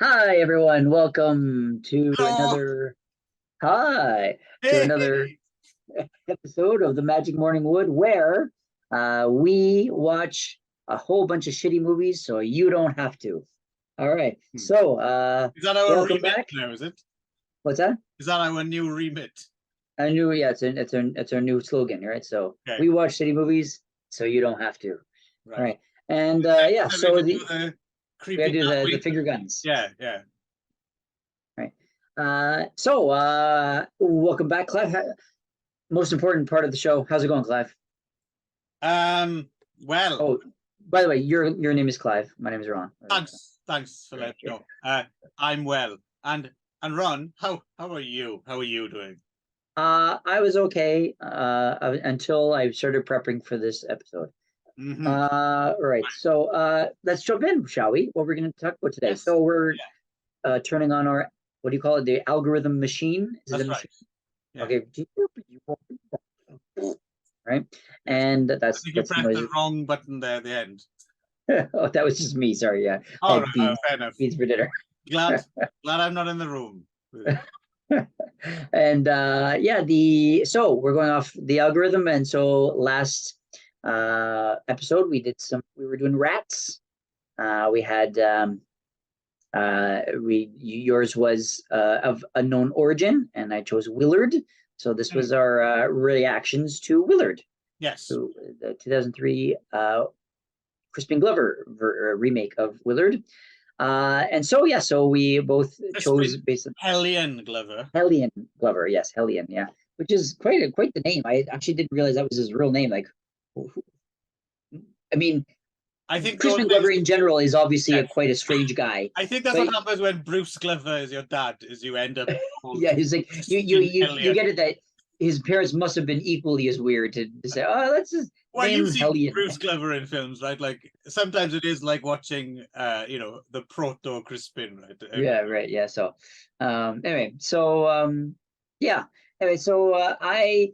Hi everyone, welcome to Hello. another hi to Hey. another episode of the Magic Morning Wood where we watch a whole bunch of shitty movies so you don't have to. All right. So, Is that our welcome remit back. now, is it? What's that? Is that our new remit? I knew yeah, it's our new slogan, right? So, Okay, we watch shitty movies so you don't have to. All right. right. And yeah, So we have so to do the the we gotta creepy do the wait. finger guns. Yeah, yeah. Right. Welcome back, Clive. Most important part of the show. How's it going, Clive? Well, Oh, by the way, your name is Clive. My name is Ron. thanks for Right. letting me know. I'm well. And Ron, how are you? How are you doing? I was okay until I started prepping for this episode. Mm-hmm. Right. So let's jump in, shall we? What we're going to talk about today. Yes. So we're Yeah, turning on our what do you call it? The algorithm machine. Is it a that's right. machine? Yeah. Okay. Right. Yes. And I that's think you that's the pressed the noise. wrong button there at the end. Oh, that was just me. Sorry. Yeah, I Oh, had no, fair enough. beans for dinner. Glad I'm not in the room with you. And yeah, the so we're going off the algorithm, and so last episode we were doing rats. We had we yours was of unknown origin, and I chose Willard. So this Hmm. was our reactions to Willard, Yes. to the 2003 Crispin Glover remake of Willard. And so yeah, so we both chose Crispin based on Hellion Glover. Hellion Glover. Yes, Hellion. Yeah, which is quite the name. I actually didn't realize that was his real name. Like, I mean, I think those Crispin Glover things. in general is obviously Yes, quite a strange guy, I think that's but what happens when Bruce Glover is your dad. Is you end up called yeah, he's like Crispin you Hellion. get it that his parents must have been equally as weird to say, oh, let's just Well, name you've him seen Hellion. Bruce Glover in films, right? Like sometimes it is like watching, the proto Crispin, right? Yeah, right. Yeah. So, anyway, so yeah. Anyway, so I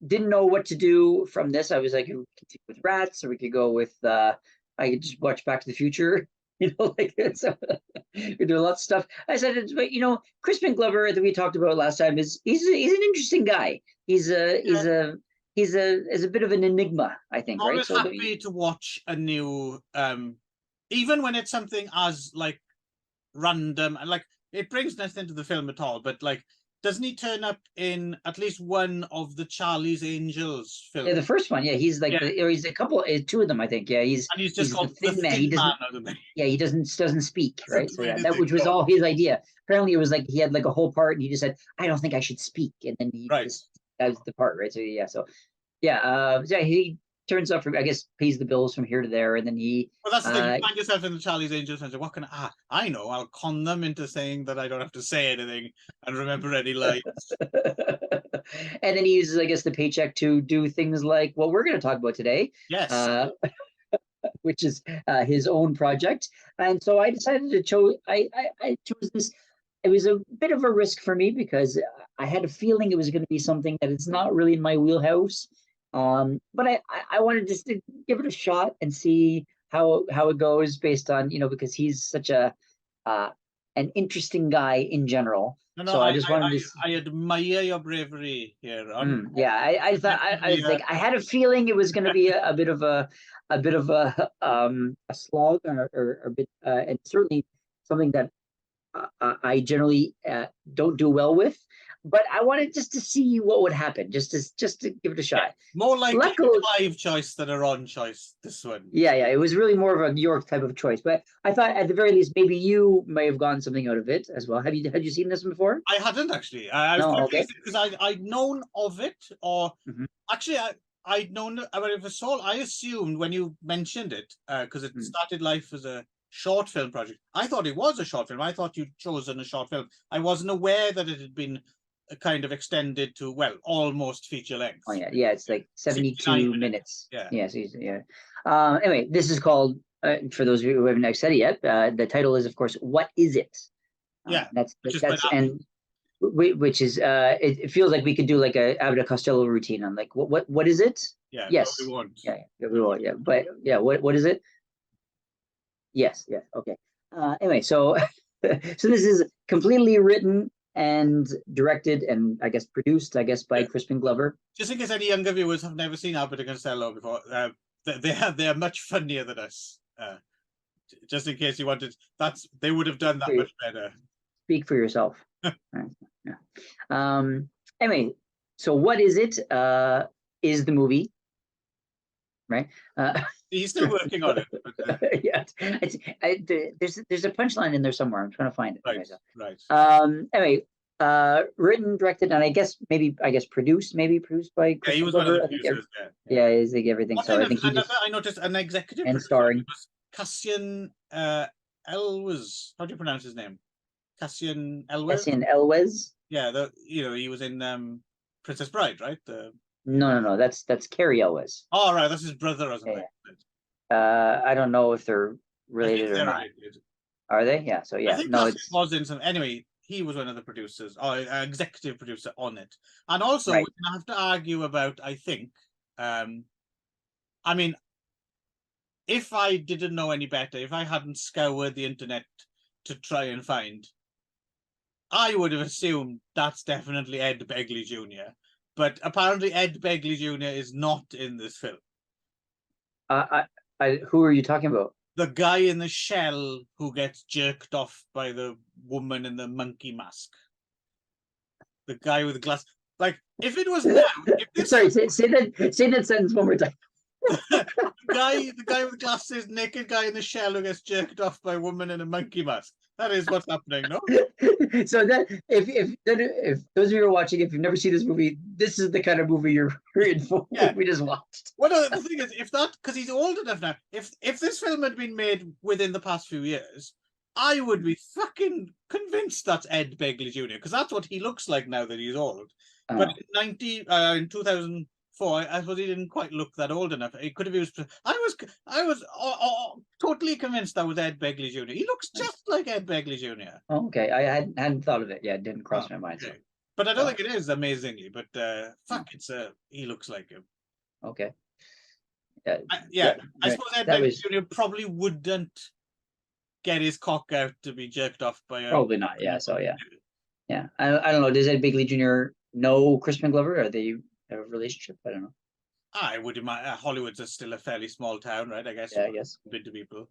didn't know what to do from this. I was like, we could continue with rats, or we could go with I could just watch Back to the Future. Like so we do a lot of stuff. I said, but Crispin Glover that we talked about last time he's an interesting guy. He's a Yeah, is a bit of an enigma, I think, right? always So happy to watch a new, even when it's something as like random and like it brings nothing to the film at all. But like, doesn't he turn up in at least one of the Charlie's Angels yeah, the films? first one, yeah, he's like Yeah, or he's a couple, two of them, I think. Yeah, and he's just he's the called the thin man. Thin He Man doesn't. or something. Yeah, he doesn't speak, right? So Something yeah, like that that. which was all his idea. Apparently, it was like he had like a whole part, and he just said, "I don't think I should speak," and then he Right. just that was the part, right? So yeah, so yeah, he turns up for I guess pays the bills from here to there, and then he Well, that's the thing. You uh find yourself in the Charlie's Angels and say, what can I know. I'll con them into saying that I don't have to say anything and remember any lines. and then he uses I guess the paycheck to do things like what we're going to talk about today, Yes. uh which is his own project. And so I decided to chose. I chose this. It was a bit of a risk for me because I had a feeling it was going to be something that is not really in my wheelhouse. But I wanted just to give it a shot and see how it goes based on because he's such a uh, an interesting guy in general. No, no, So I just wanted to. I admire your bravery here. Yeah, I thought I Definitely, was like I had a feeling it was going to be a bit of a slog or a bit and certainly something that I generally don't do well with. But I wanted just to see what would happen, just to give it a yeah, shot. more likely a Luckily, Clive choice than a Ron choice, this one. yeah, it was really more of a New York type of choice. But I thought at the very least maybe you may have gotten something out of it as well. Had you seen this before? I hadn't actually. I was No, quite okay. pleased because I'd known of it, or Mhm. actually I'd known about it for so. I assumed when you mentioned it because it Mm. started life as a short film project. I thought it was a short film. I thought you'd chosen a short film. I wasn't aware that it had been kind of extended to almost feature Oh length. yeah, it's like 69 72 minutes. minutes. Yeah. Yeah, yeah. Anyway, this is called for those of you who haven't said it yet. The title is, of course, "What Is It?" Yeah. That's Which is quite that's happy. and which is it feels like we could do like a Abbott and Costello routine on like what is it? Yeah, but we Yes, won't. yeah, we will, yeah, but yeah, what is it? Yes, okay. Anyway, so So this is completely written and directed and I guess produced, by Crispin Glover. Just in case any younger viewers have never seen Abbott and Costello before, they are much funnier than us. Just in case you wanted, they would have done that much better. Speak for yourself. Right. Yeah. Anyway, so what is it? Is the movie, right? He's still working on it. But, yeah, there's a punchline in there somewhere. I'm trying to find it. Right, right. Anyway, written, directed, and I guess produced by Crispin he was Glover. one of the producers. He's like everything. So I think I noticed an executive and starring Cassian Elwes. How do you pronounce his name? Cassian Elwes. Cassian Elwes. Yeah, he was in Princess Bride, right? No, that's Carrie Elwes. Oh, right, that's his brother or something. Yeah. I don't know if they're related or not. Related. Are they? Yeah. So yeah, I think it was in some. Anyway, he was one of the producers, or executive producer on it, and also we have to argue about. I think, I mean, if I didn't know any better, if I hadn't scoured the internet to try and find, I would have assumed that's definitely Ed Begley Jr. But apparently Ed Begley Jr. is not in this film. Who are you talking about? The guy in the shell who gets jerked off by the woman in the monkey mask. The guy with the glass. Like, if it was now... Sorry, say that sentence one more time. the guy with glasses, naked guy in the shell who gets jerked off by a woman in a monkey mask. That is what's happening, no? So that if those of you are watching, if you've never seen this movie, this is the kind of movie you're in for. Yeah. We just watched. Well, no, the thing is, if that, because he's old enough now, if this film had been made within the past few years, I would be fucking convinced that's Ed Begley Jr. because that's what he looks like now that he's old. But in 2004, I suppose he didn't quite look that old enough. It could have been. I was totally convinced that was Ed Begley Jr. He looks just like Ed Begley Jr. Oh, okay, I hadn't thought of it. Yeah, it didn't cross my mind. Okay. So. But I don't think it is amazingly. But he looks like him. Okay. I suppose Ed Begley Jr. probably wouldn't get his cock out to be jerked off by. Probably not. Yeah. So yeah. I don't know. Does Ed Begley Jr. know Crispin Glover? Are they a relationship? I don't know. I would imagine Hollywood's still a fairly small town, right? I guess. Yeah, I guess. Been to people.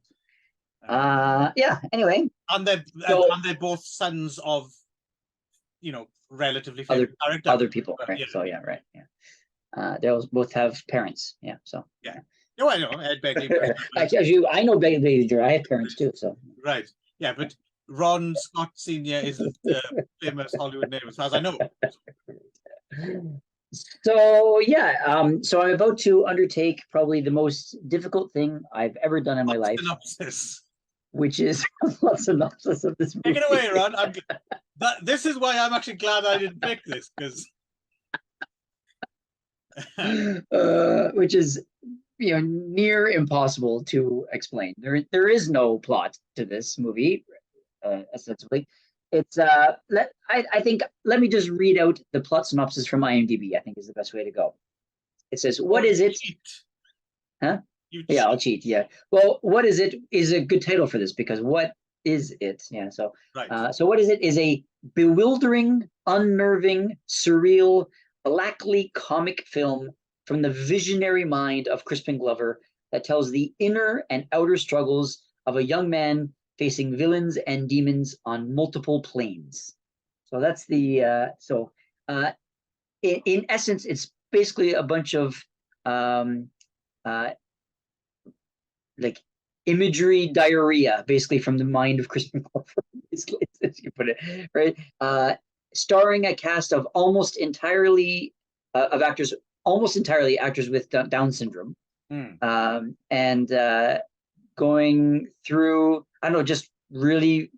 Yeah. Anyway, and they're both sons of, relatively famous other people, but, right? So yeah, right. Yeah. They both have parents. Yeah. So. Yeah. No, I know Ed Begley. Actually, I know Begley Jr. I have parents too. So. Right. Yeah, but Ron Scott Sr. is the famous Hollywood name, as far as I know. So yeah, so I'm about to undertake probably the most difficult thing I've ever done in my life, which is a synopsis of this movie. Take it away, Ron. This is why I'm actually glad I didn't pick this, because which is near impossible to explain. There is no plot to this movie, ostensibly. It's I think let me just read out the plot synopsis from IMDb. I think is the best way to go. It says, "What is it?" Huh? Yeah, I'll cheat. Yeah. Well, what is it is a good title for this because what is it? Yeah. So, so what is it is a bewildering, unnerving, surreal, blackly comic film from the visionary mind of Crispin Glover that tells the inner and outer struggles of a young man facing villains and demons on multiple planes. So that's the in essence, it's basically a bunch of like imagery diarrhea, basically from the mind of Crispin Glover, basically, as you put it, right? Starring a cast of almost entirely actors with Down syndrome, and going through, I don't know, just really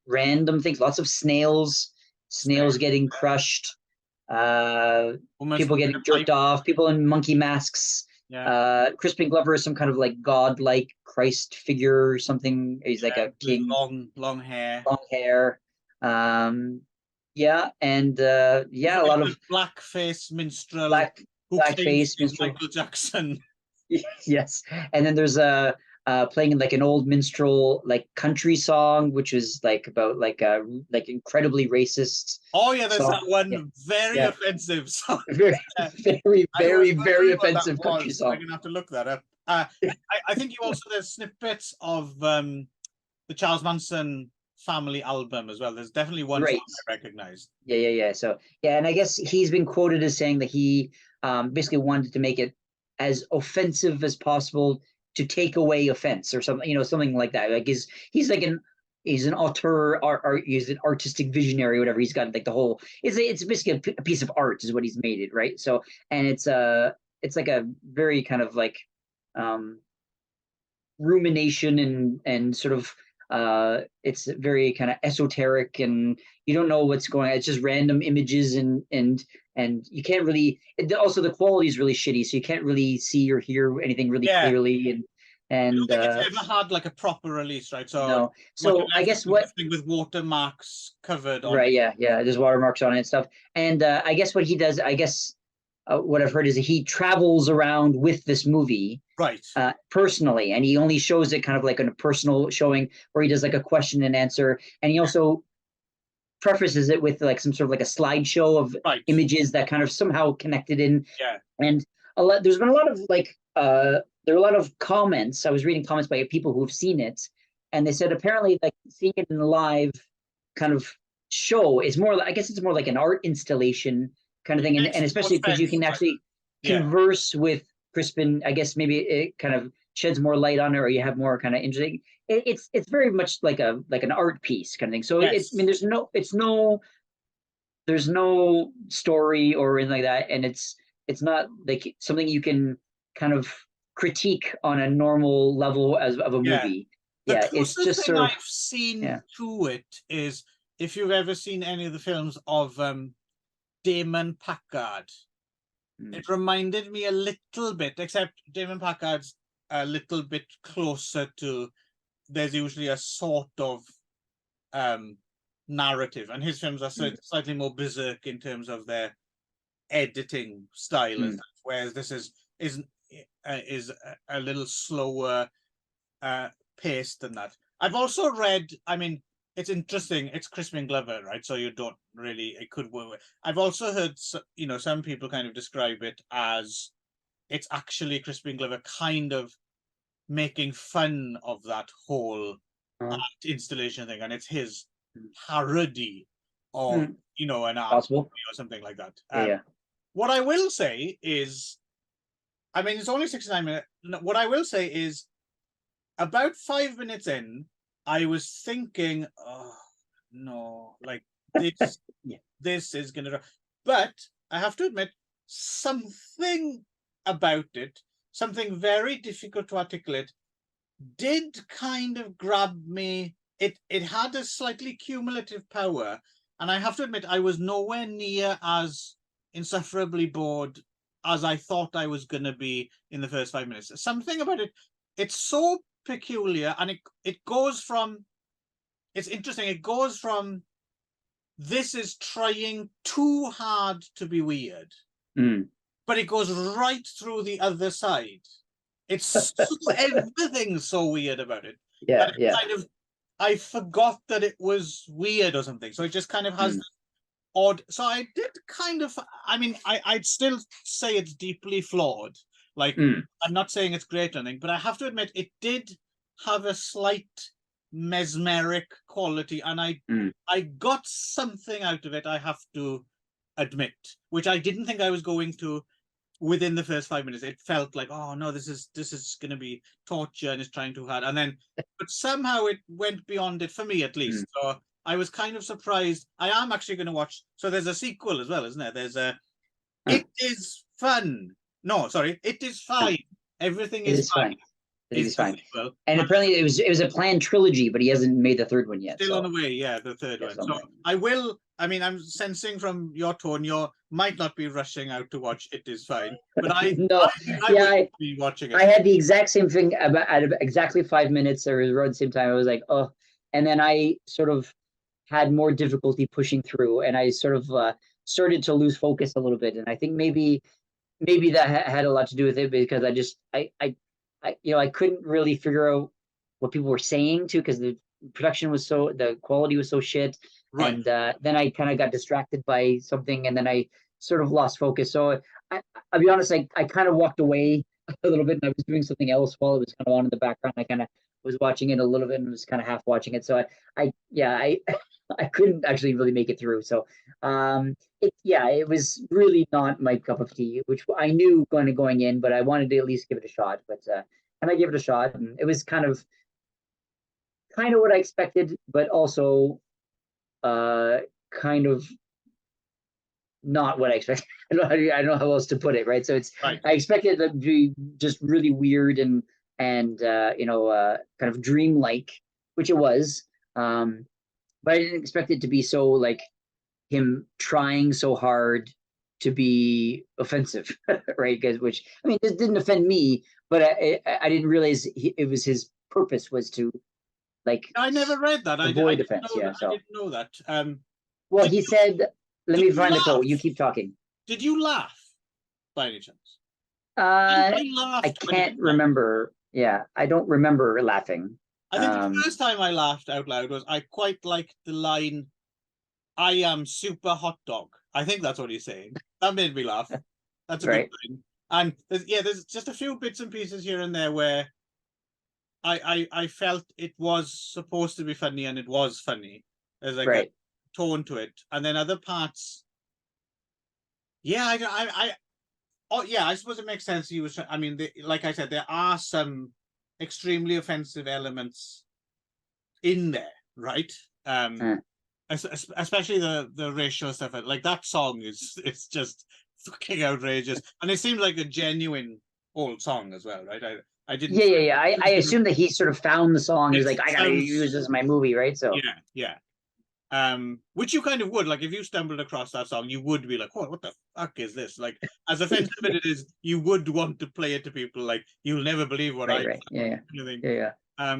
random things. Lots of snails getting crushed, people getting jerked off, people in monkey masks. Yeah. Crispin Glover is some kind of like godlike Christ figure or something. He's like a king. Long hair. Yeah, and a lot of blackface minstrel. Blackface minstrel. Michael Jackson. Yes, and then there's playing in like an old minstrel like country song, which was like about like incredibly racist Oh yeah, there's that song. Yeah, one very yeah. offensive song. Very, very, I very, wasn't very sure what that offensive country was. I'm song. gonna have to look that up. I think you also there's snippets of the Charles Manson family album as well. There's definitely one Right. song I recognize. Yeah. So yeah, and I guess he's been quoted as saying that he basically wanted to make it as offensive as possible to take away offense or something, something like that. Like he's like he's an auteur, he's an artistic visionary, whatever. He's got like the whole. It's basically a piece of art, is what he's made it, right? So, and it's like a very kind of like um rumination and sort of it's very kind of esoteric, and you don't know what's going on. It's just random images, and you can't really, also the quality is really shitty, so you can't really see or hear anything really Yeah, clearly, I don't and think it's ever had like a proper release, right? So no. much So I less guess what interesting with watermarks covered on it. right, yeah, there's watermarks on it and stuff. And I guess what he does, I guess what I've heard is that he travels around with this movie Right. personally, and he only shows it kind of like in a personal showing where he does like a question and answer, and he also prefaces it with like some sort of like a slideshow of Right. images that kind of somehow connected in. Yeah. And there's been a lot of like there are a lot of comments. I was reading comments by people who've seen it, and they said apparently like seeing it in a live kind of show is more, I guess it's more like an art installation kind of thing, and More especially because you sense, can right? actually Yeah. converse with Crispin. I guess maybe it kind of sheds more light on it, or you have more kind of interesting. It's very much like an art piece kind of thing. So Yes. I mean, there's no story or anything like that, and it's not like something you can kind of critique on a normal level as of a Yeah. movie. The Yeah, it's closest just thing sort of I've seen yeah. to it is if you've ever seen any of the films of Damon Packard. It reminded me a little bit, except Damon Packard's a little bit closer to, there's usually a sort of narrative, and his films are slightly more berserk in terms of their editing style and stuff, whereas this is a little slower paced than that. I've also read, I mean, it's interesting, it's Crispin Glover, right? So you don't really, it could work. I've also heard, some people kind of describe it as it's actually Crispin Glover kind of making fun of that whole art installation thing, and it's his parody of, an art possible or something like that. yeah. What I will say is, I mean, it's only 69 minutes. What I will say is, about 5 minutes in, I was thinking, oh no, like this, this is gonna. But I have to admit, something about it, something very difficult to articulate, did kind of grab me. It had a slightly cumulative power, and I have to admit, I was nowhere near as insufferably bored as I thought I was gonna be in the first 5 minutes. Something about it, it's so peculiar, and it goes from, it's interesting, it goes from, this is trying too hard to be weird, but it goes right through the other side. It's so, everything's so weird about it. Yeah. Kind of, I forgot that it was weird or something, so it just kind of has odd. So I did kind of, I mean, I'd still say it's deeply flawed. Like, I'm not saying it's great or anything, but I have to admit it did have a slight mesmeric quality, and I got something out of it, I have to admit, which I didn't think I was going to within the first 5 minutes. It felt like, oh no, this is going to be torture and it's trying too hard. And then, but somehow it went beyond it, for me at least. So I was kind of surprised. I am actually going to watch, so there's a sequel as well, isn't there? There's a, It Is Fun. No, sorry, It Is Fine. Everything is fine. It is fine. And apparently it was a planned trilogy, but he hasn't made the third one yet. Still on the way, yeah, the third one. So I will, I mean, I'm sensing from your tone, you might not be rushing out to watch It Is Fine, but I will be watching it. I had the exact same thing at exactly 5 minutes, or around the same time. I was like, oh, and then I sort of had more difficulty pushing through, and I sort of started to lose focus a little bit. And I think maybe that had a lot to do with it, because I I couldn't really figure out what people were saying too, because the quality was so shit. Right. And then I kind of got distracted by something, and then I sort of lost focus. So I'll be honest, I kind of walked away a little bit, and I was doing something else while it was kind of on in the background. I kind of was watching it a little bit and was kind of half watching it. So I I couldn't actually really make it through. So it was really not my cup of tea, which I knew going in, but I wanted to at least give it a shot. But and I gave it a shot, and it was kind of what I expected, but also kind of not what I expected. I don't know how else to put it, right? So Right. I expected it to be just really weird and kind of dreamlike, which it was. But I didn't expect it to be so like him trying so hard to be offensive, right? Because this didn't offend me, but I didn't realize it was his purpose was to like I never read that. avoid offense. Yeah, I didn't know that. Well, he said, let me find the quote. laugh? You keep talking. Did you laugh by any chance? I laughed. can't remember. Yeah, I don't remember laughing. I think the first time I laughed out loud was I quite liked the line, "I am super hot dog." I think that's what he's saying. That made me laugh. That's a Right. good line. And there's just a few bits and pieces here and there where I felt it was supposed to be funny, and it was funny. There's like Right. a tone to it, and then other parts. Yeah, I suppose it makes sense. He was. I mean, like I said, there are some extremely offensive elements in there, right? Especially the racial stuff. Like that song it's just fucking outrageous, and it seems like a genuine old song as well, right? I didn't. Yeah. I assume that he sort of found the song. He's like, I gotta use this in my movie, right? So yeah. Which you kind of would, like, if you stumbled across that song, you would be like, "Oh, what the fuck is this?" Like, as offensive as it is, you would want to play it to people. Like, you'll never believe what right. Yeah. I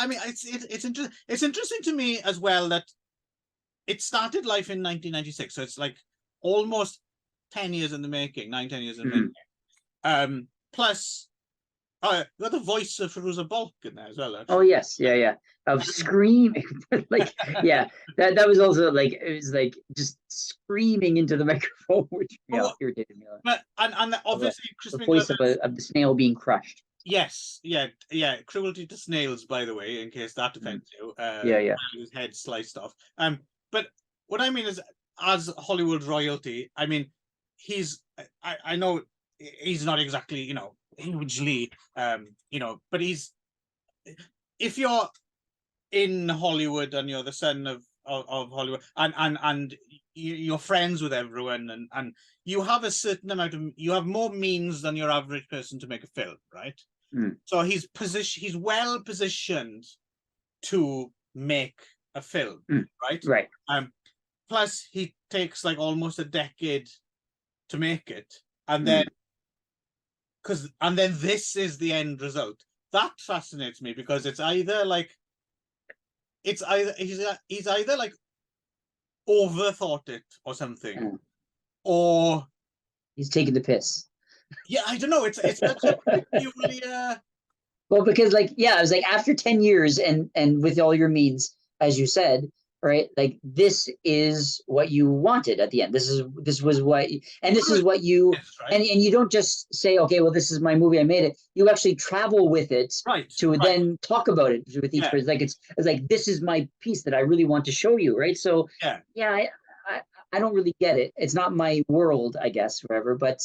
mean, it's interesting. It's interesting to me as well that it started life in 1996, so it's like almost 10 years in the making, 9-10 years in the making. Plus, got the voice of Firuza Balk in there as well. Actually. Oh yes, yeah. Of screaming, like that was also like it was like just screaming into the microphone, which irritated me. But and obviously, the voice of the snail being crushed. Yes, yeah. Cruelty to snails, by the way, in case that offends you. His head sliced off. But what I mean is, as Hollywood royalty, I mean, I know he's not exactly, hugely, but if you're in Hollywood and you're the son of Hollywood and you're friends with everyone and you have a certain amount of, you have more means than your average person to make a film, right? So he's well positioned to make a film, right? Right. Plus he takes like almost a decade to make it, and then this is the end result. That fascinates me because he's either like overthought it or something, or he's taking the piss. Yeah, I don't know. It's such a peculiar. Well, because I was like, after 10 years and with all your means, as you said, right? Like, this is what you wanted at the end. This was what, and this is what you, right? and you don't just say, okay, well, this is my movie, I made it. You actually travel with it, right? Then talk about it with each person. Like it's like, this is my piece that I really want to show you, right? So I don't really get it. It's not my world, I guess, whatever. But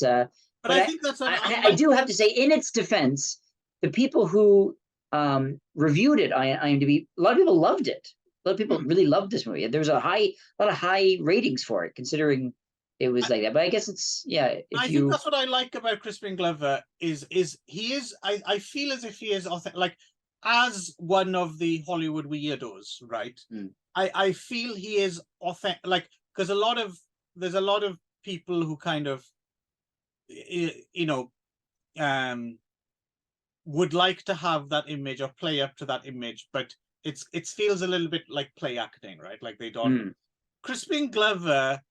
I think that's I do have to say, in its defense, the people who reviewed it on IMDb, a lot of people loved it. A lot of people really loved this movie. There was a lot of high ratings for it, considering it was like that. But I guess it's I think that's what I like about Crispin Glover is he is. I feel as if he is authentic, like as one of the Hollywood weirdos, right? I feel he is authentic, like, because there's a lot of people who kind of would like to have that image or play up to that image, but it feels a little bit like play acting, right? Like they don't. Crispin Glover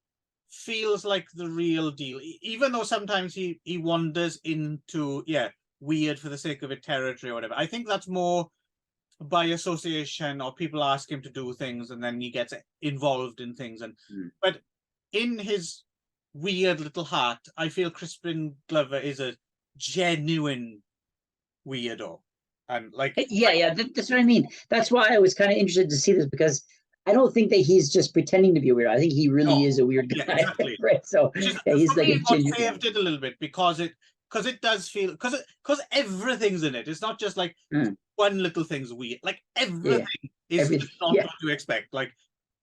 feels like the real deal, even though sometimes he wanders into weird for the sake of it territory or whatever. I think that's more by association, or people ask him to do things and then he gets involved in things. And but in his weird little heart, I feel Crispin Glover is a genuine weirdo. And that's what I mean. That's why I was kind of interested to see this, because I don't think that he's just pretending to be weird. I think he really is a weird guy. Yeah, exactly. Right. So he's like a genuine. Saved it a little bit because it does feel, because everything's in it. It's not just like one little thing's weird. Like everything is not what you expect. Like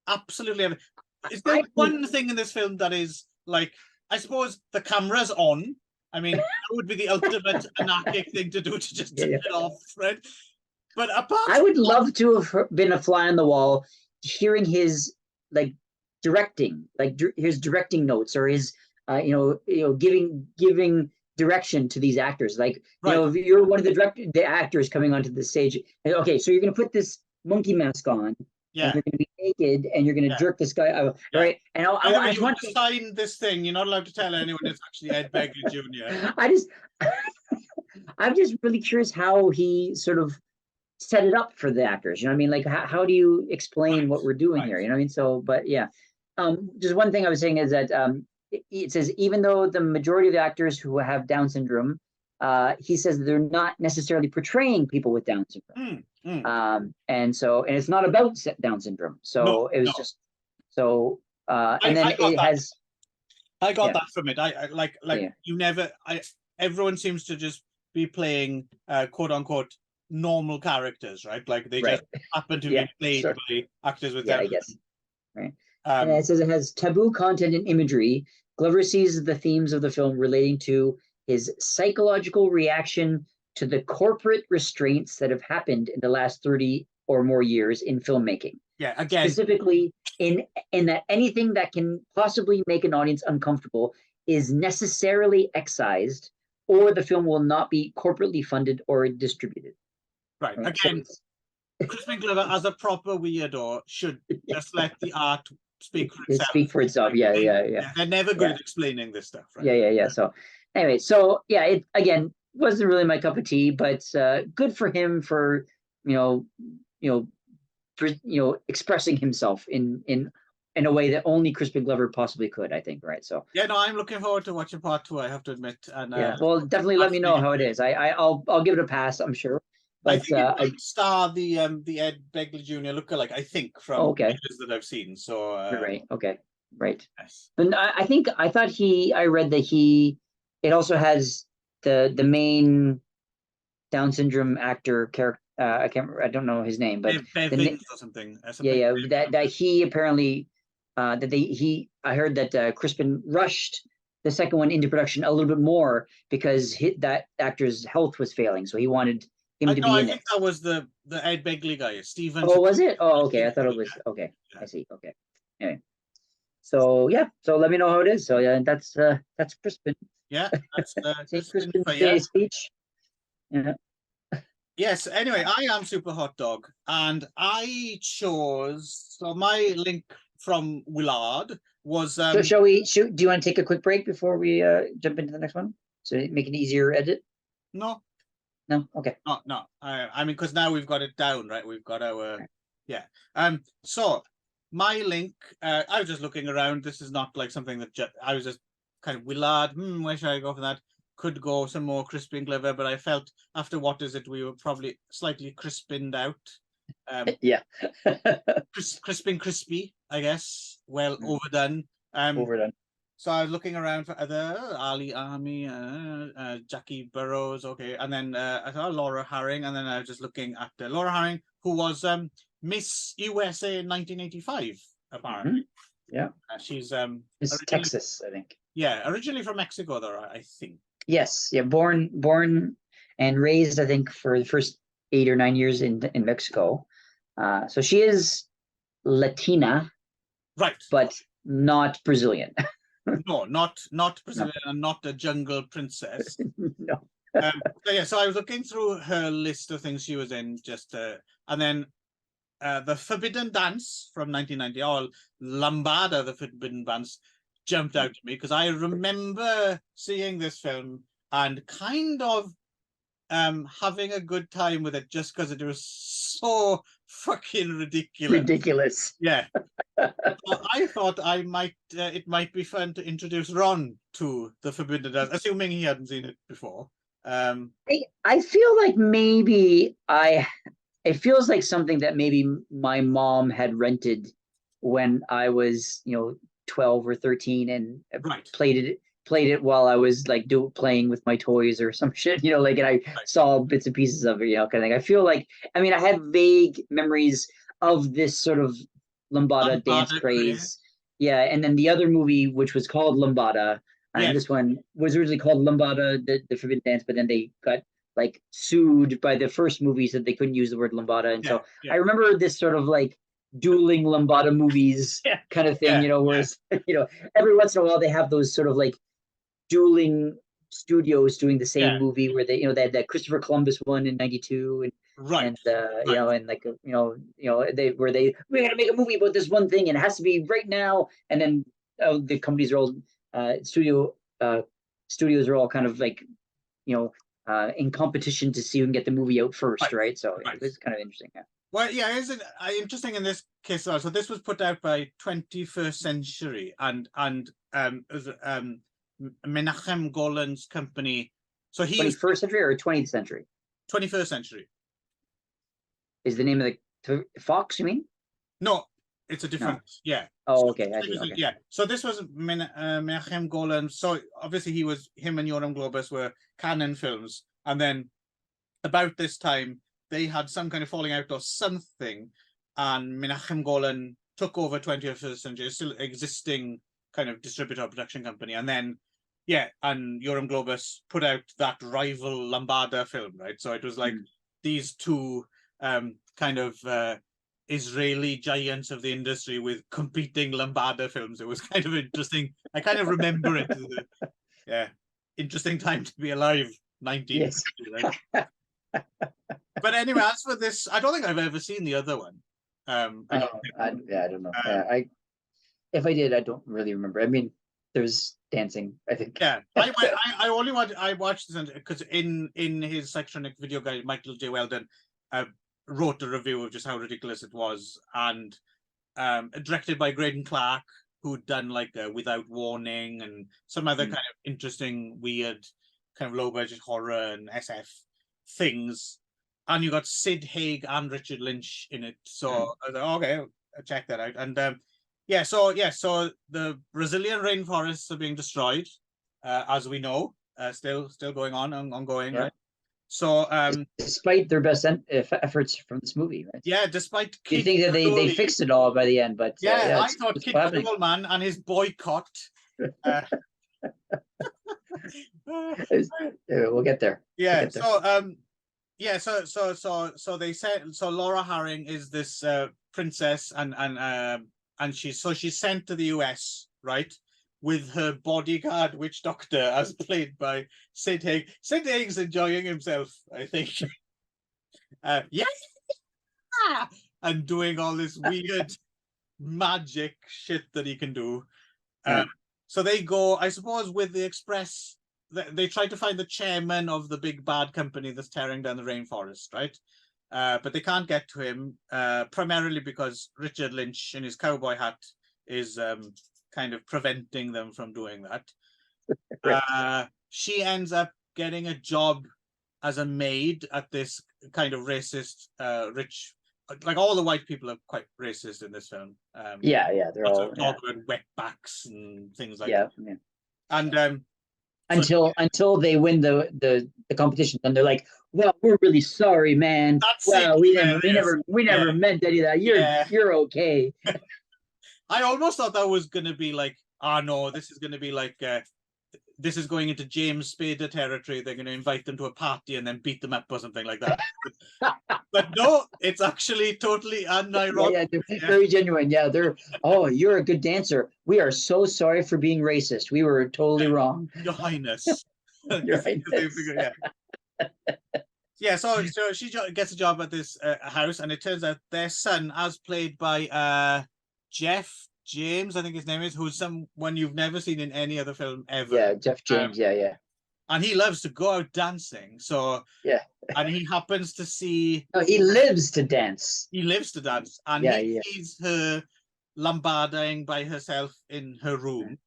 absolutely everything. Is there one thing in this film that is like, I suppose the camera's on. I mean, that would be the ultimate anarchic thing to do, to just turn it off, right? But apart, I would love to have been a fly on the wall, hearing his like directing, like his directing notes, or his giving direction to these actors. Like, if you're one of the actors coming onto the stage, okay, so you're going to put this monkey mask on. Yeah. And you're going to be naked and you're going to jerk this guy out, right? And I just want to sign this thing. You're not allowed to tell anyone it's actually Ed Begley Jr. I'm just really curious how he sort of set it up for the actors. You know what I mean? Like, how do you explain what we're doing here? You know what I mean? So, but yeah. Just one thing I was saying is that it says, even though the majority of the actors who have Down syndrome, he says they're not necessarily portraying people with Down syndrome. And it's not about Down syndrome. So it was just so. And then it has. I got that from it. Everyone seems to just be playing quote unquote normal characters, right? Like they just happen to be played by actors with Down syndrome. I guess. Right. And it says it has taboo content and imagery. Glover sees the themes of the film relating to his psychological reaction to the corporate restraints that have happened in the last 30 or more years in filmmaking. Yeah, again. Specifically in that anything that can possibly make an audience uncomfortable is necessarily excised, or the film will not be corporately funded or distributed. Right. Again, Crispin Glover, as a proper weirdo, should just let the art speak for itself. Speak for itself. Yeah. They're never good at explaining this stuff, right? Yeah. So anyway, it again wasn't really my cup of tea, but good for him for expressing himself in a way that only Crispin Glover possibly could, I think, right? So I'm looking forward to watching part 2, I have to admit. And well, definitely let me know how it is. I'll give it a pass, I'm sure. But I think it might star the Ed Begley Jr. lookalike, I think, from images that I've seen. So right. Yes. But I read that it also has the main Down syndrome actor character. I don't know his name, but Bevins or something. That he apparently I heard that Crispin rushed the second one into production a little bit more because that actor's health was failing, so he wanted him to be in it. I think that was the Ed Begley guy, Stephen. Oh, was it? Oh, okay. I thought it was okay. Yeah. I see. Okay. Anyway, so let me know how it is. So that's Crispin. Yeah, that's Crispin's speech. Yeah. Yes. Anyway, I am Super Hot Dog, and I chose. So my link from Willard was. So shall we? Do you want to take a quick break before we jump into the next one, so make it easier edit? No. Okay. No. I mean, because now we've got it down, right? We've got our So my link. I was just looking around. This is not like something that I was just kind of Willard. Where should I go for that? Could go some more Crispin Glover, but I felt after What Is It, we were probably slightly crispined out. Crispin crispy, I guess. Well, overdone. Overdone. So I was looking around for other Ali Army, Jackie Burroughs, okay, and then I thought Laura Harring, and then I was just looking at Laura Harring, who was Miss USA in 1985, apparently. Yeah. She's Miss Texas, I think. Yeah, originally from Mexico, though, I think. Yes, born and raised, I think, for the first 8 or 9 years in Mexico. So she is Latina, right? But not Brazilian. No, not Brazilian, and not a jungle princess. No. So I was looking through her list of things she was in, and then the Forbidden Dance from 1990, or Lambada, the Forbidden Dance, jumped out to me because I remember seeing this film and kind of having a good time with it just because it was so fucking ridiculous. Ridiculous. Yeah. I thought I might it might be fun to introduce Ron to the Forbidden Dance, assuming he hadn't seen it before. I feel like maybe it feels like something that maybe my mom had rented when I was, 12 or 13 and Right. played it while I was like playing with my toys or some shit, and I saw bits and pieces of it, kind of thing. I feel like, I mean, I had vague memories of this sort of Lambada dance craze. Yeah, and then the other movie, which was called Lambada, and this one was originally called Lambada, the Forbidden Dance, but then they got like sued by the first movies that they couldn't use the word Lambada, and so I remember this sort of like dueling Lambada movies kind of thing, whereas every once in a while they have those sort of like dueling studios doing the same movie where they they had that Christopher Columbus one in '92 and and like we're gonna make a movie about this one thing and it has to be right now, and then the companies are all studios are all kind of like in competition to see who can get the movie out first, right? So it's kind of interesting. Yeah. Well, yeah, isn't interesting in this case? So this was put out by 21st Century and Menachem Golan's company. So he 21st century or 20th century? 21st Century is the name of the Fox. You mean? No, it's a different. No. Yeah. Oh, okay. Okay. Yeah. So this was Menachem Golan. So obviously him and Yoram Globus were Canon films, and then about this time they had some kind of falling out or something, and Menachem Golan took over 21st Century, still existing kind of distributor production company, and then and Yoram Globus put out that rival Lambada film, right? So it was like these two kind of Israeli giants of the industry with competing Lambada films. It was kind of interesting. I kind of remember it. Interesting time to be alive, 19. Yes. Right? But anyway, as for this, I don't think I've ever seen the other one. I don't know. If I did, I don't really remember. I mean, there's dancing, I think. Yeah, I watched this because in his Psychotronic video guide, Michael J. Weldon wrote a review of just how ridiculous it was, and directed by Graydon Clark, who'd done like Without Warning and some other kind of interesting, weird, kind of low budget horror and SF things. And you got Sid Haig and Richard Lynch in it, so I was like, okay, I'll check that out. And so the Brazilian rainforests are being destroyed, as we know, still going ongoing, right? So despite their best efforts from this movie, right? Yeah, despite you think that they fixed it all by the end, but I thought Kid Creole man and his boycott. We'll get there. Yeah. So they said Laura Harring is this princess and she's sent to the US, right, with her bodyguard witch doctor as played by Sid Haig. Sid Haig's enjoying himself, I think. And doing all this weird magic shit that he can do. So they go, I suppose, with the express. They try to find the chairman of the big bad company that's tearing down the rainforest, right? But they can't get to him, primarily because Richard Lynch in his cowboy hat is kind of preventing them from doing that. She ends up getting a job as a maid at this kind of racist, rich, like all the white people are quite racist in this film. They're all talk about wetbacks and things like that. Yeah. And until they win the competition, and they're like, well, we're really sorry, man. We never meant any of that. You're okay. I almost thought that was gonna be like, no, this is gonna be like this is going into James Spader territory. They're gonna invite them to a party and then beat them up or something like that. But no, it's actually totally unironic. They're very genuine. Yeah, you're a good dancer. We are so sorry for being racist. We were totally wrong. Your Highness. Your Highness. So she gets a job at this house, and it turns out their son, as played by Jeff James, I think his name is, who's someone you've never seen in any other film ever. Yeah, Jeff James. Yeah. And he loves to go out dancing. So Yeah. And he happens to see. No, he lives to dance. He lives to dance, and he sees her lambadaing by herself in her room,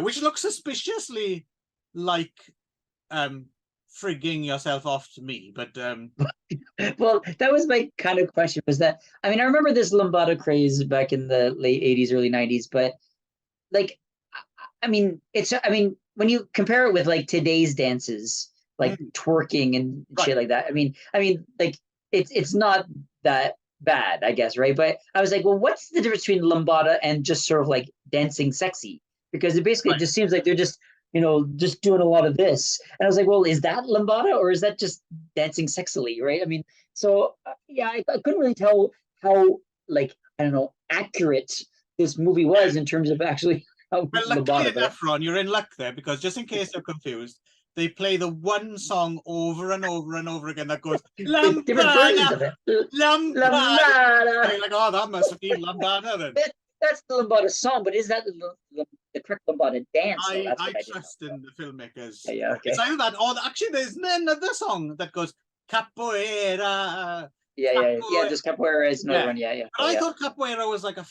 which looks suspiciously like frigging yourself off to me. But well, that was my kind of question. Was that, I mean, I remember this lambada craze back in the late 80s, early 90s, but like, I mean, when you compare it with like today's dances, like twerking and shit like that, I mean, like it's not that bad, I guess, right? But I was like, well, what's the difference between lambada and just sort of like dancing sexy? Because it basically just seems like they're just, just doing a lot of this. And I was like, well, is that lambada or is that just dancing sexily, right? I mean, so yeah, I couldn't really tell how, like, I don't know, accurate this movie was in terms of actually how luckily enough, Ron, you're in luck there, because just in case you're confused, they play the one song over and over and over again that goes Lambada, Lambada. You're like, oh, that must be Lambada then. That's the Lambada song, but is that the correct Lambada dance? I trust in the filmmakers. Yeah, okay. It's either that, or actually there's another song that goes Capoeira. Yeah. Just Capoeira is another one. Yeah. But I thought Capoeira was like a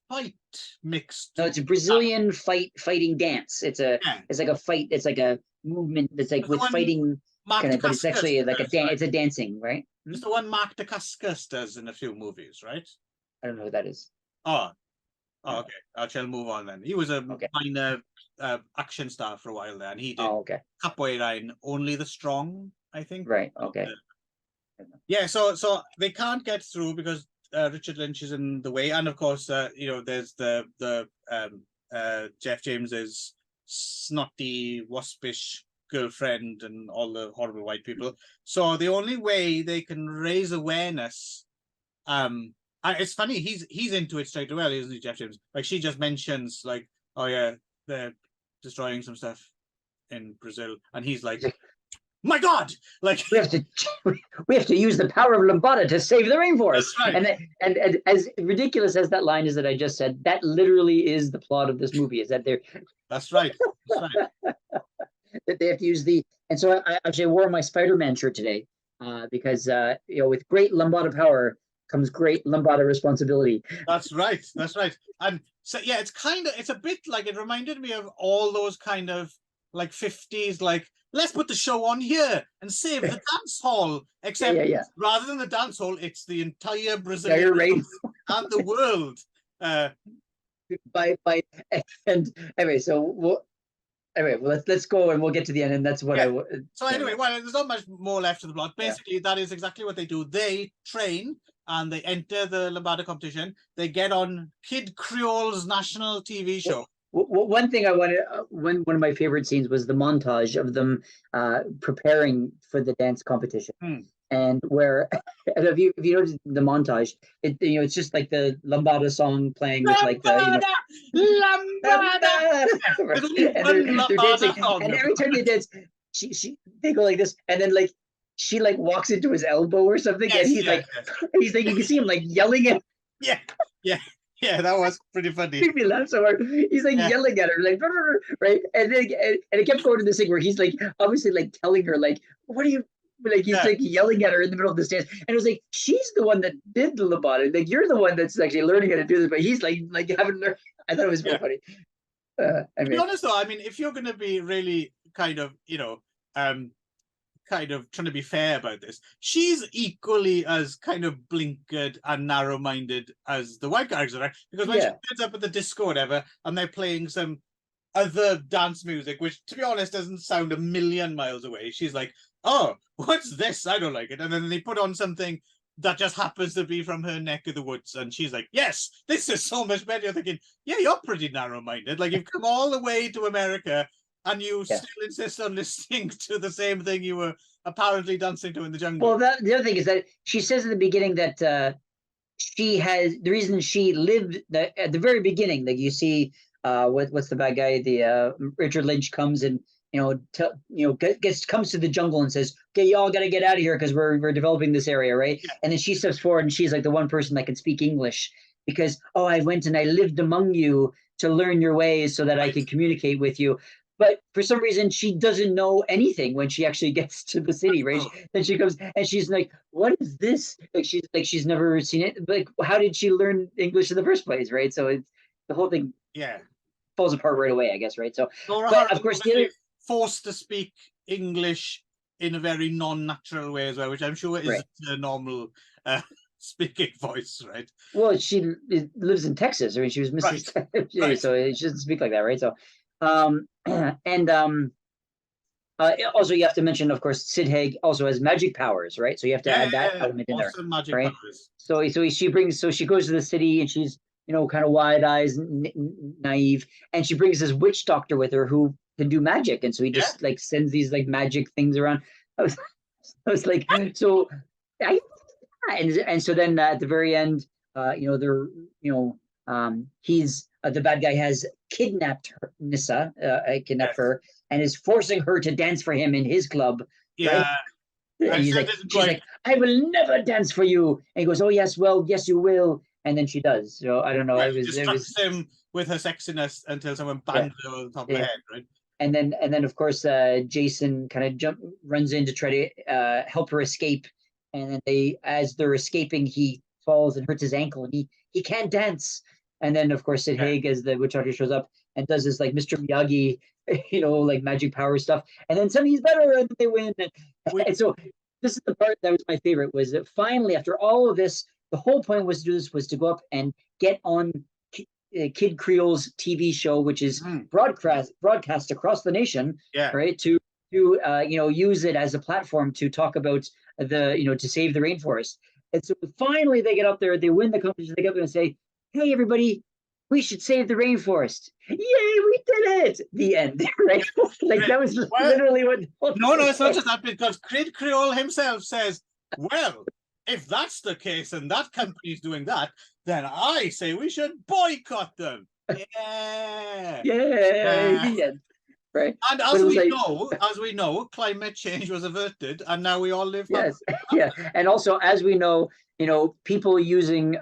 fight mixed. No, it's a Brazilian fighting dance. It's like a fight. It's like a movement that's like with fighting kind of, but it's actually like a dance. It's a dancing, right? It's the one Mark Dacascos does in a few movies, right? I don't know who that is. Oh, okay. I shall move on then. He was a minor action star for a while there, and he did Capoeira in Only the Strong, I think. Right. Okay. Yeah. So they can't get through because Richard Lynch is in the way, and of course, there's the Jeff James's snotty, waspish girlfriend and all the horrible white people. So the only way they can raise awareness, it's funny, he's into it straight away, isn't he, Jeff James? Like, she just mentions like, oh yeah, they're destroying some stuff in Brazil, and he's like, my God, like we have to use the power of Lambada to save the rainforest. That's right. And as ridiculous as that line is that I just said, that literally is the plot of this movie. Is that they're That's right. that they have to use and so I actually wore my Spider-Man shirt today because with great Lambada power comes great Lambada responsibility. That's right. And so yeah, it's a bit like, it reminded me of all those kind of like 50s, like, let's put the show on here and save the dance hall. Except rather than the dance hall, it's the entire Brazilian and the world. Let's go and we'll get to the end, and that's what So anyway, well, there's not much more left of the plot. Basically, that is exactly what they do. They train and they enter the Lambada competition. They get on Kid Creole's national TV show. One thing I wanted, one of my favorite scenes was the montage of them preparing for the dance competition, and where if you notice the montage, it's just like the Lambada song playing with like the Lambada, and they're dancing, and every time they dance, they go like this, and then like she like walks into his elbow or something, and he's like you can see him like yelling at. Yeah, that was pretty funny. Made me laugh so hard. He's like yelling at her, like right, and then it kept going to this thing where he's like obviously like telling her like, "What are you?" Like he's like yelling at her in the middle of this dance, and it was like she's the one that did the Lambada. Like you're the one that's actually learning how to do this, but he's like haven't learned. I thought it was very funny. To be honest, though, I mean, if you're going to be really kind of kind of trying to be fair about this, she's equally as kind of blinkered and narrow-minded as the white characters are, because when she turns up at the disco or whatever and they're playing some other dance music, which to be honest doesn't sound a million miles away, she's like, oh, what's this? I don't like it. And then they put on something that just happens to be from her neck of the woods, and she's like, yes, this is so much better. You're thinking, yeah, you're pretty narrow-minded, like you've come all the way to America and you still insist on listening to the same thing you were apparently dancing to in the jungle. Well, the other thing is that she says at the beginning that she has the reason she lived at the very beginning. Like you see, what's the bad guy? The Richard Lynch comes and comes to the jungle and says, "Okay, y'all got to get out of here because we're developing this area, right?" Yeah. And then she steps forward and she's like the one person that can speak English because, oh, I went and I lived among you to learn your ways so that I could communicate with you. But for some reason, she doesn't know anything when she actually gets to the city, right? Then she comes and she's like, "What is this?" She's never seen it. Like, how did she learn English in the first place, right? So it's the whole thing falls apart right away, I guess, right? So, but of course, the other forced to speak English in a very non-natural way as well, which I'm sure is a normal speaking voice, right? Well, she lives in Texas. I mean, she was Mrs. Right. So she doesn't speak like that, right? So, and also you have to mention, of course, Sid Haig also has magic powers, right? So you have to add that element in there, magic right? Powers. So she goes to the city and she's kind of wide eyes, naive, and she brings this witch doctor with her who can do magic, and so he just like sends these like magic things around. I was like, so and so then at the very end, he's the bad guy has kidnapped her, Nissa, kidnapped her, and is forcing her to dance for him in his club. Yeah. Right? And she's like, I will never dance for you. And he goes, oh yes, well, yes you will. And then she does. So I don't know. It was him with her sexiness until someone banged her over the top of the head, right? And then of course Jason kind of runs in to try to help her escape. And then as they're escaping, he falls and hurts his ankle, and he can't dance. And then of course Sid Haig as the witch doctor shows up and does this like Mr. Miyagi, like magic power stuff. And then suddenly he's better, and they win. And so this is the part that was my favorite, was that finally after all of this, the whole point was to do this was to go up and get on Kid Creole's TV show, which is broadcast across the nation, right? To use it as a platform to talk about to save the rainforest. And so finally they get up there, they win the competition, they get up there and say, hey everybody, we should save the rainforest. Yay, we did it! The end, right? Like that was literally what. No, it's not just that, because Kid Creole himself says, well, if that's the case and that company's doing that, then I say we should boycott them. Yeah. The end. Right. And as we know, climate change was averted, and now we all live. Yes, and also as we know, people using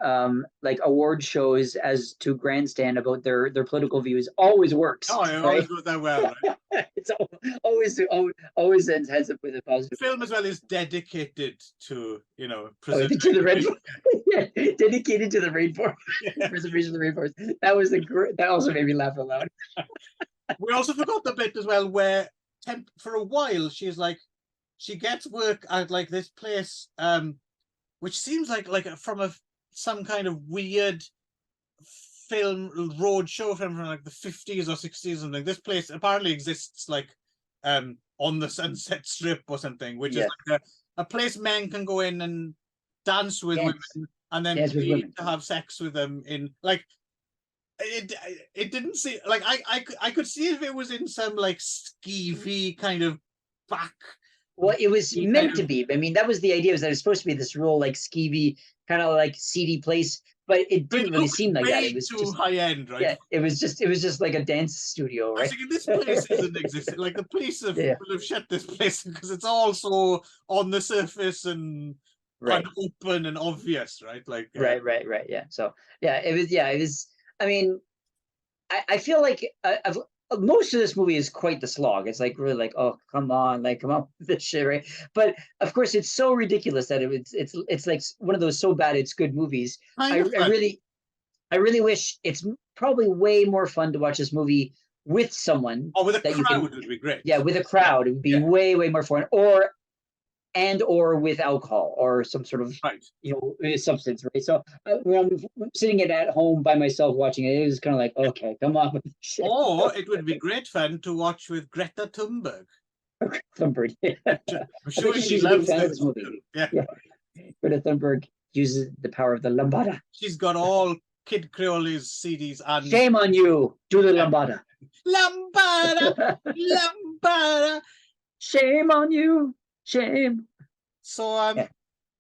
like award shows as to grandstand about their political views always works. Oh, it always goes that well. Right? It's always ends up with a positive. The film as well is dedicated to to the dedicated to the rainforest, preservation of the rainforest. That also made me laugh aloud. We also forgot the bit as well where for a while she gets work at like this place, which seems like from some kind of weird film road show from like the 50s or 60s or something. This place apparently exists like on the Sunset Strip or something, which is like a place men can go in and dance with women and then to have sex with them in like. It didn't seem like I could see if it was in some like skeevy kind of back. Well, it was meant to be. I mean, that was the idea, was that it was supposed to be this real like skeevy kind of like seedy place, but it didn't really seem like that. It was too just high end, right? Yeah, it was just like a dance studio, right? I was thinking this place isn't existing. Like the police will have shut this place because it's all so on the surface and open and obvious, right? Like right. Yeah. So it was. I mean, I feel like most of this movie is quite the slog. It's like really like, oh, come on with this shit, right? But of course, it's so ridiculous that it's like one of those so bad it's good movies. I really wish. It's probably way more fun to watch this movie with someone. Oh, with a crowd would be great. Yeah, with a crowd, it would be way more fun. Or with alcohol or some sort of substance, right? So when I'm sitting at home by myself watching it, it was kind of like, okay, come on with this shit. Or it would be great fun to watch with Greta Thunberg. Thunberg, I'm sure she loves this movie. Yeah. Greta Thunberg uses the power of the Lambada. She's got all Kid Creole's CDs and shame on you. Do the Lambada. Lambada, Lambada. Shame on you. Shame. So I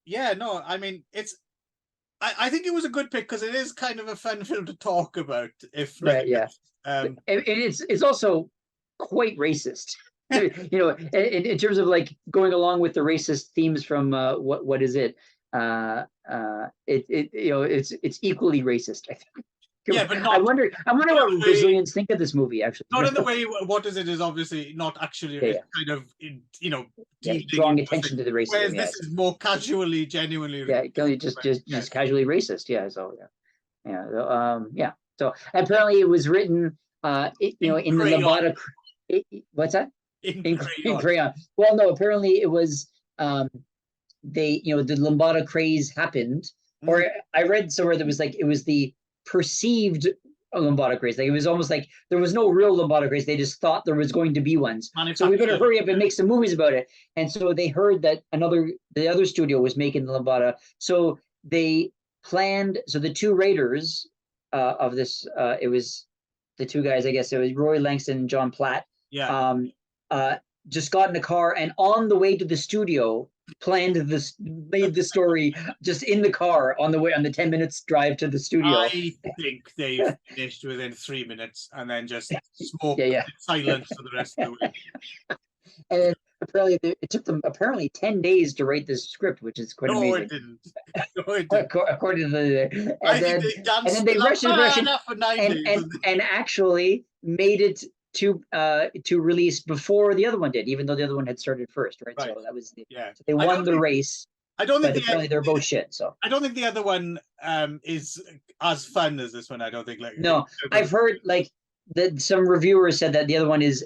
mean I think it was a good pick because it is kind of a fun film to talk about. It's also quite racist. In terms of like going along with the racist themes from what is it? it's equally racist, I think. Yeah, but I not wonder not what in the way- Brazilians think of this movie, actually. not in the way. What is it? Is obviously not actually. Yeah, It's kind of teasing drawing you, attention to the racism. whereas Yes. this is more casually, genuinely. Yeah, racist. Yes. just casually racist. Yeah. So yeah. So apparently it was written in the crayon. Lambada. What's that? In crayon. Crayon. Well, no, apparently it was the Lambada craze happened, or I read somewhere that was like it was the perceived Lambada craze. Like it was almost like there was no real Lambada craze. They just thought there was going to be ones. So we better hurry up and make some movies about it. And so they heard that the other studio was making the Lambada. So they planned. So the two writers of this, it was the two guys. I guess it was Roy Langston and John Platt. Yeah. Just got in a car and on the way to the studio made the story just in the car on the 10 minutes drive to the studio. I think they finished within 3 minutes and then just smoked silence for the rest of the week. And apparently it took them 10 days to write this script, which is quite amazing. It didn't. No, it didn't. According to I think they danced they rushed for 9 days. And actually made it to release before the other one did, even though the other one had started first, right? So that was so they won the race. I don't think apparently they're both shit. So I don't think the other one is as fun as this one. I don't think. No, I've heard that some reviewers said that the other one is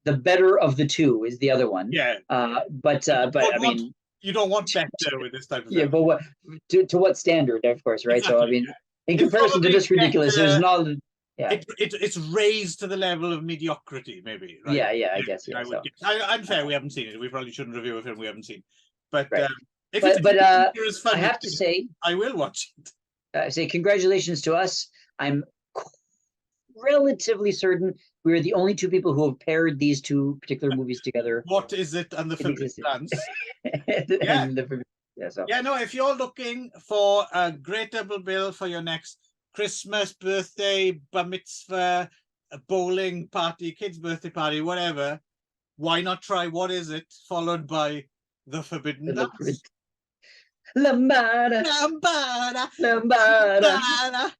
the better of the two. Is the other one? Yeah. But I mean, you don't want better with this type of. Yeah, but what to what standard? Of course, right? Exactly, so I mean, in comparison to this ridiculous, there's not. Yeah. It's raised to the level of mediocrity, maybe. Right? Yeah, I guess. Yeah, I'm fair. We haven't seen it. We probably shouldn't review a film we haven't seen. But if it's fun, I have to say, I will watch it. I say congratulations to us. I'm relatively certain we are the only two people who have paired these two particular movies together. What is it? And the film plans. No. If you're looking for a great double bill for your next Christmas, birthday, bar mitzvah, a bowling party, kid's birthday party, whatever, why not try What Is It? Followed by The Forbidden Dance. Lambada. Lambada. Lambada.